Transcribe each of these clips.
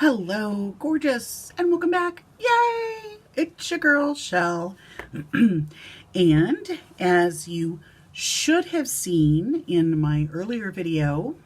Hello, gorgeous, and welcome back. Yay! It's your girl, Shell. And as you should have seen in my earlier video,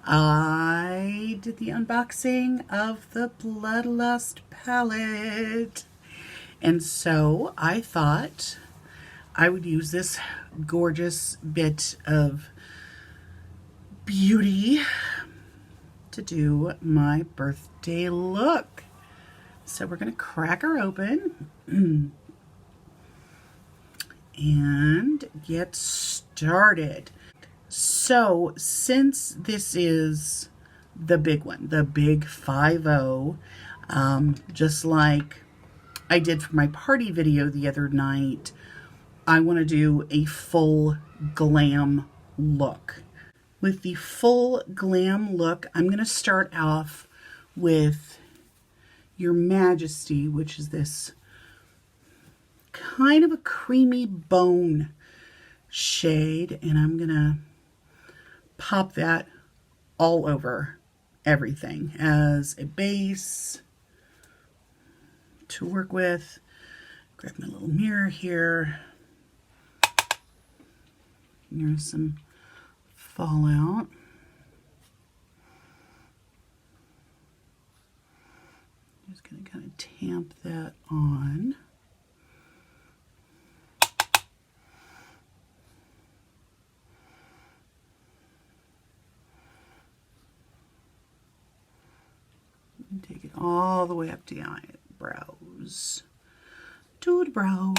I did the unboxing of the Bloodlust palette. And so I thought I would use this gorgeous bit of beauty to do my birthday look. So we're going to crack her open and get started. So since this is the big one, the big 5-0, just like I did for my party video the other night, I want to do a full glam look. With the full glam look, I'm going to start off with Your Majesty, which is this kind of a creamy bone shade, and I'm going to pop that all over everything as a base to work with. Grab my little mirror here. Here's some fallout. Just going to kind of tamp that on. And take it all the way up to the eyebrows. To the brows.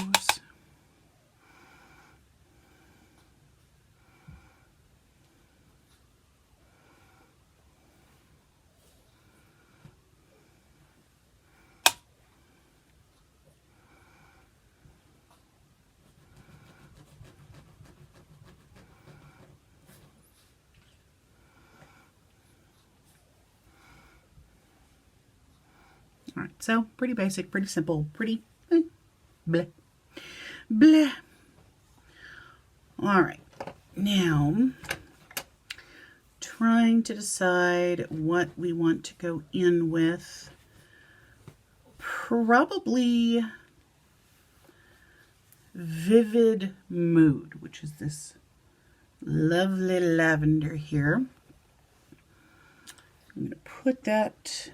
All right, so pretty basic, pretty simple, pretty bleh, bleh. All right, now trying to decide what we want to go in with. Probably Vivid Mood, which is this lovely lavender here. I'm going to put that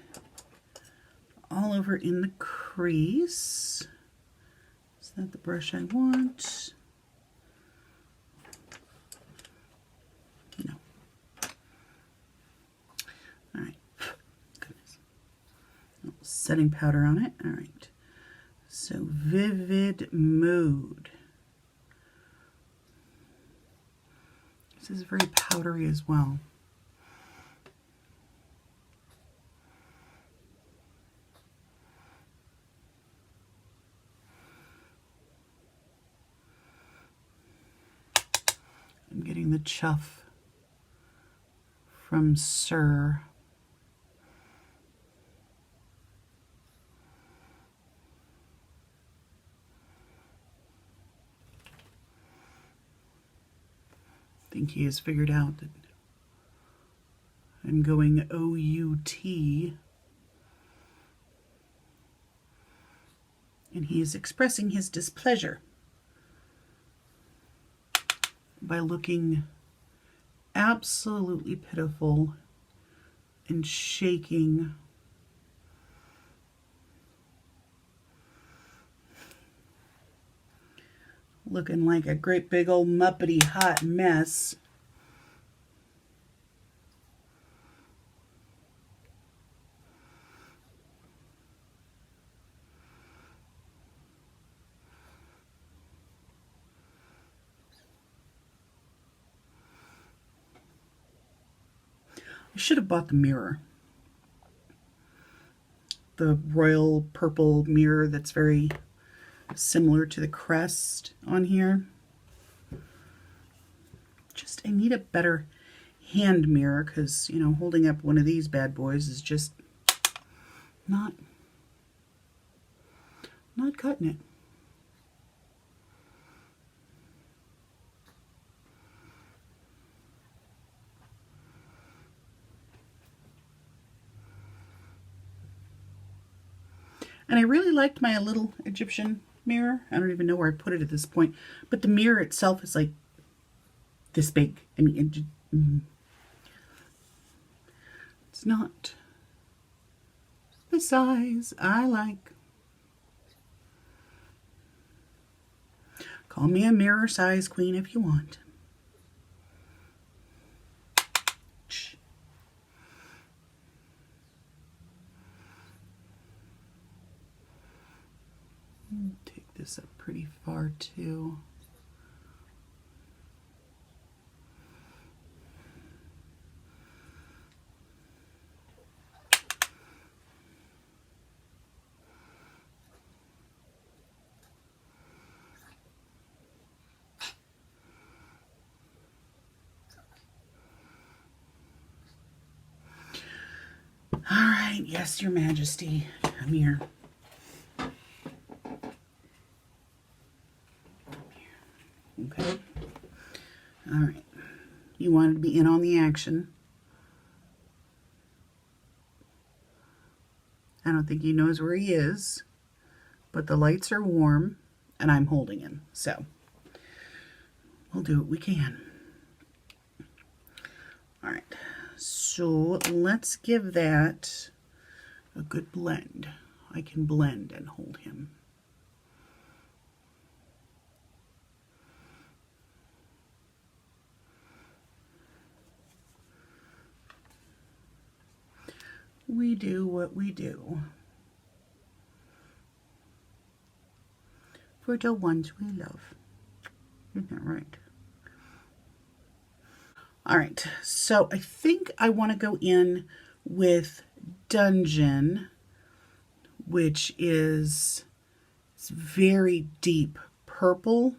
all over in the crease. Is that the brush I want? No. All right. Goodness. Setting powder on it. All right. So Vivid Mood. This is very powdery as well. I'm getting the chuff from Sir. I think he has figured out that I'm going O-U-T. And he is expressing his displeasure by looking absolutely pitiful and shaking. Looking like a great big old muppety hot mess. I should have bought the mirror. The royal purple mirror that's very similar to the crest on here. Just, I need a better hand mirror because, you know, holding up one of these bad boys is just not cutting it. And I really liked my little Egyptian mirror. I don't even know where I put it at this point. But the mirror itself is like this big. I mean, it's not the size I like. Call me a mirror size queen if you want. Take this up pretty far too. All right, yes, Your Majesty. Come here. Okay. All right. You wanted to be in on the action. I don't think he knows where he is, but the lights are warm and I'm holding him. So we'll do what we can. All right. So let's give that a good blend. I can blend and hold him. We do what we do for the ones we love. Isn't that right? All right, so I think I want to go in with Dungeon, which is it's very deep purple.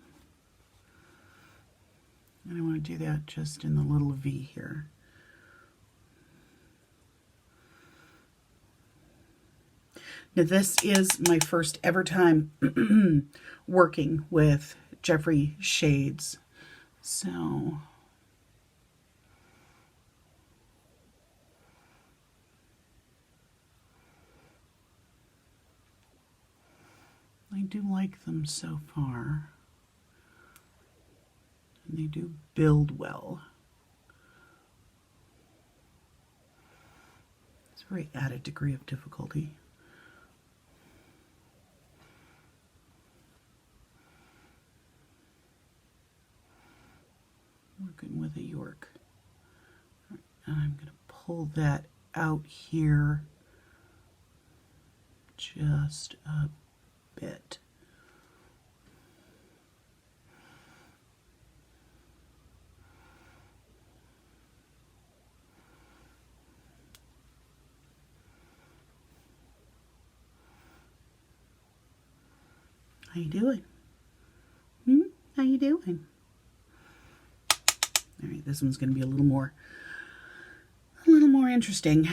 And I want to do that just in the little V here. Now this is my first ever time working with Jeffree shades. So I do like them so far. And they do build well. It's a very added degree of difficulty. Working with a York. And I'm going to pull that out here just a bit. How you doing? How you doing? All right, this one's going to be a little more interesting.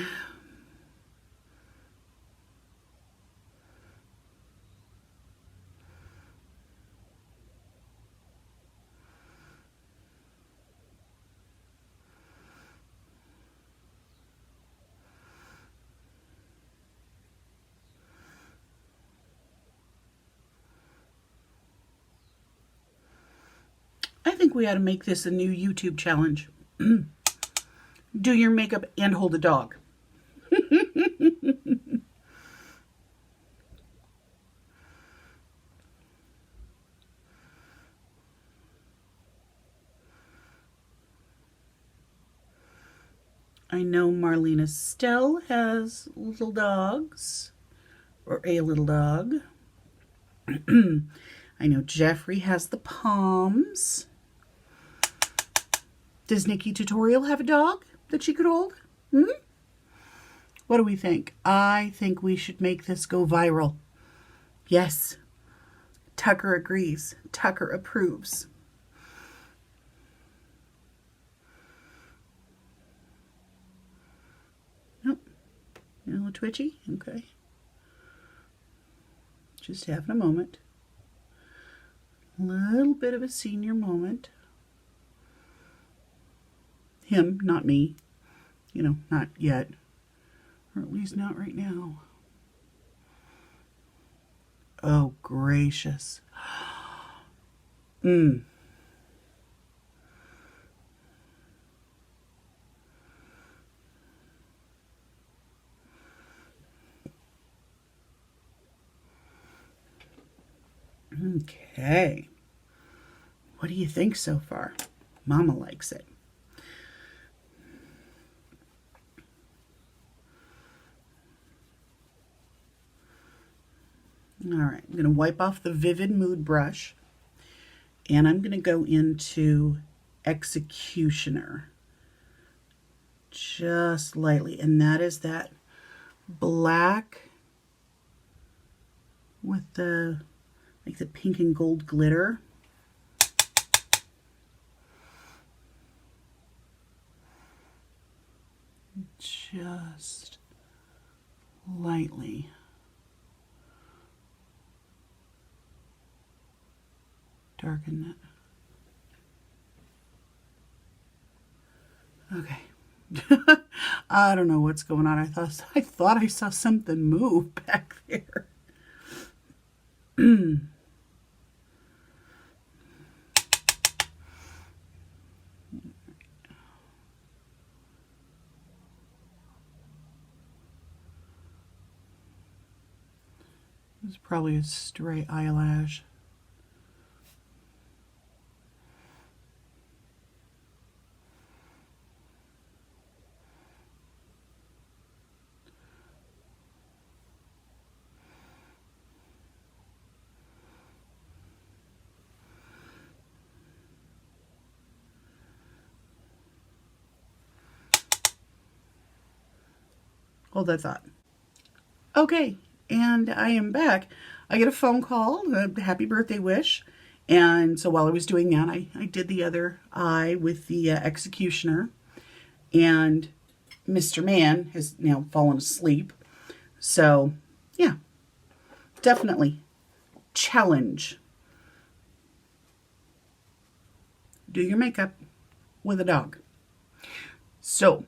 I think we ought to make this a new YouTube challenge. Do your makeup and hold a dog. I know Marlene Estelle has little dogs, or a little dog. I know Jeffree has the Poms. Does Nikki Tutorial have a dog that she could hold? What do we think? I think we should make this go viral. Yes. Tucker agrees. Tucker approves. Nope. A little twitchy? Okay. Just having a moment. A little bit of a senior moment. Him, not me. You know, not yet. Or at least not right now. Oh, gracious. Mmm. Okay. What do you think so far? Mama likes it. All right, I'm going to wipe off the Vivid Mood brush, and I'm going to go into Executioner just lightly, and that is that black with the like the pink and gold glitter. Just lightly. Darken it. Okay. I don't know what's going on. I thought I saw something move back there. It's probably a stray eyelash. Hold that thought. Okay, and I am back. I get a phone call, a happy birthday wish. And so while I was doing that, I did the other eye with the Executioner. And Mr. Man has now fallen asleep. So, yeah, definitely challenge. Do your makeup with a dog. So,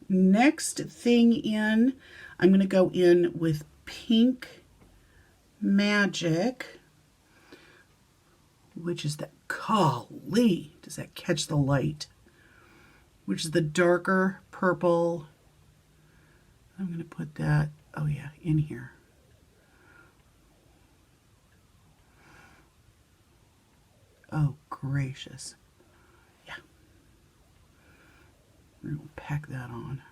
next thing in, I'm going to go in with Pink Magic, which is that, golly, does that catch the light? Which is the darker purple. I'm going to put that, oh yeah, in here. Oh, gracious. Yeah. We're going to pack that on.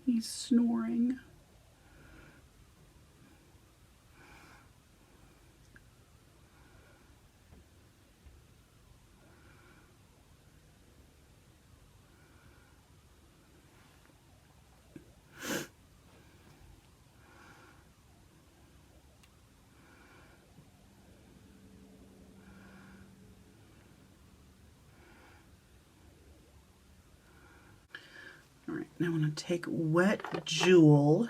He's snoring. All right, now I'm going to take Wet Jewel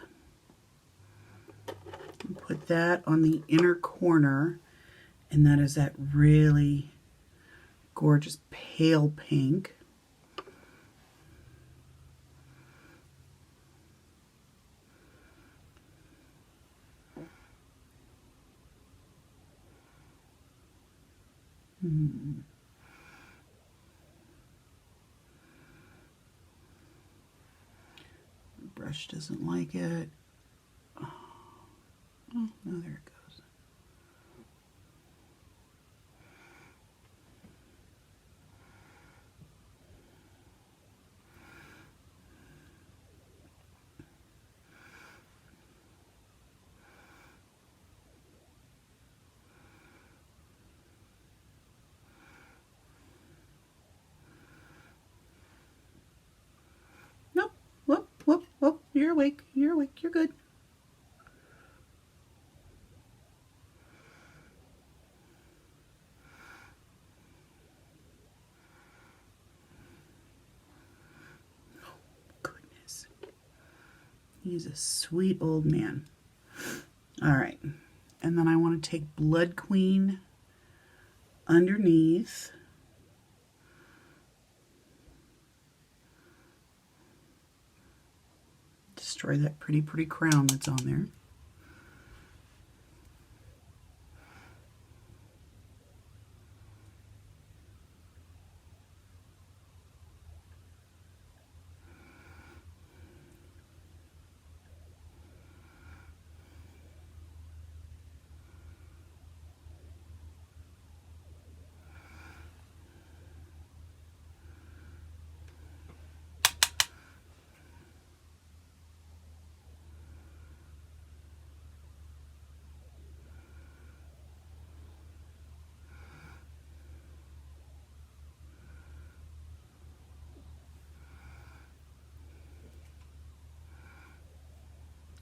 and put that on the inner corner, and that is that really gorgeous pale pink. The brush doesn't like it. Oh, no, there it goes. Nope. Whoop, whoop, whoop. You're awake. You're awake. You're good. Goodness. He's a sweet old man. All right. And then I want to take Blood Queen underneath. Destroy that pretty crown that's on there.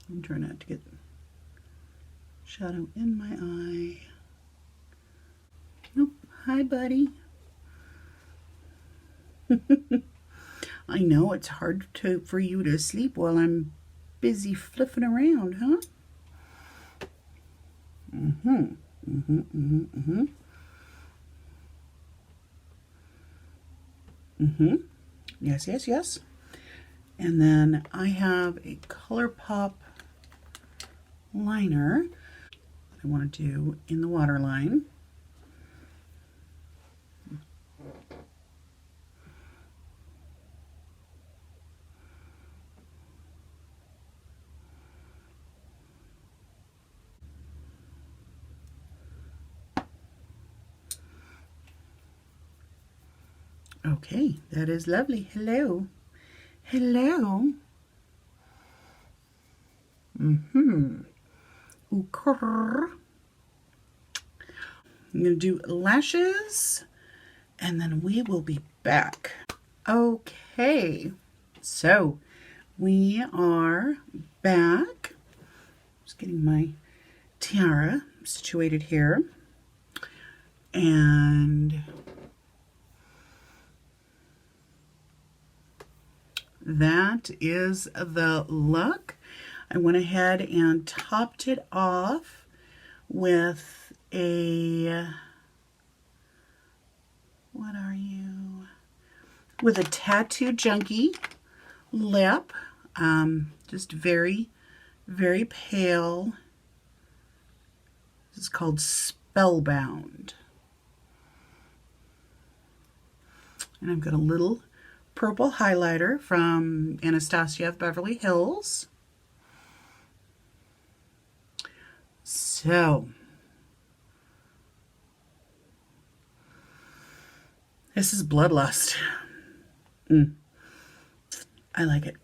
I'm trying not to get shadow in my eye. Nope. Hi, buddy. I know it's hard for you to sleep while I'm busy flipping around, huh? Yes, yes, yes. And then I have a ColourPop liner I want to do in the waterline. Okay, that is lovely. Hello. Hello. Okay. I'm going to do lashes, and then we will be back. Okay, so we are back. Just getting my tiara situated here. And that is the look. I went ahead and topped it off with a, what are you? With a Tattoo Junkie lip. Just very, very pale. This is called Spellbound. And I've got a little purple highlighter from Anastasia of Beverly Hills. So, this is Bloodlust. I like it.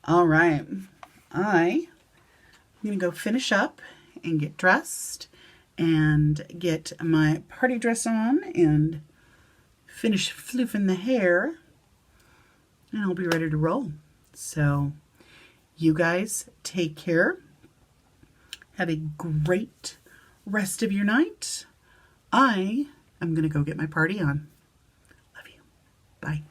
All right. I'm going to go finish up and get dressed and get my party dress on and finish floofing the hair, and I'll be ready to roll. So you guys take care. Have a great rest of your night. I am going to go get my party on. Love you. Bye.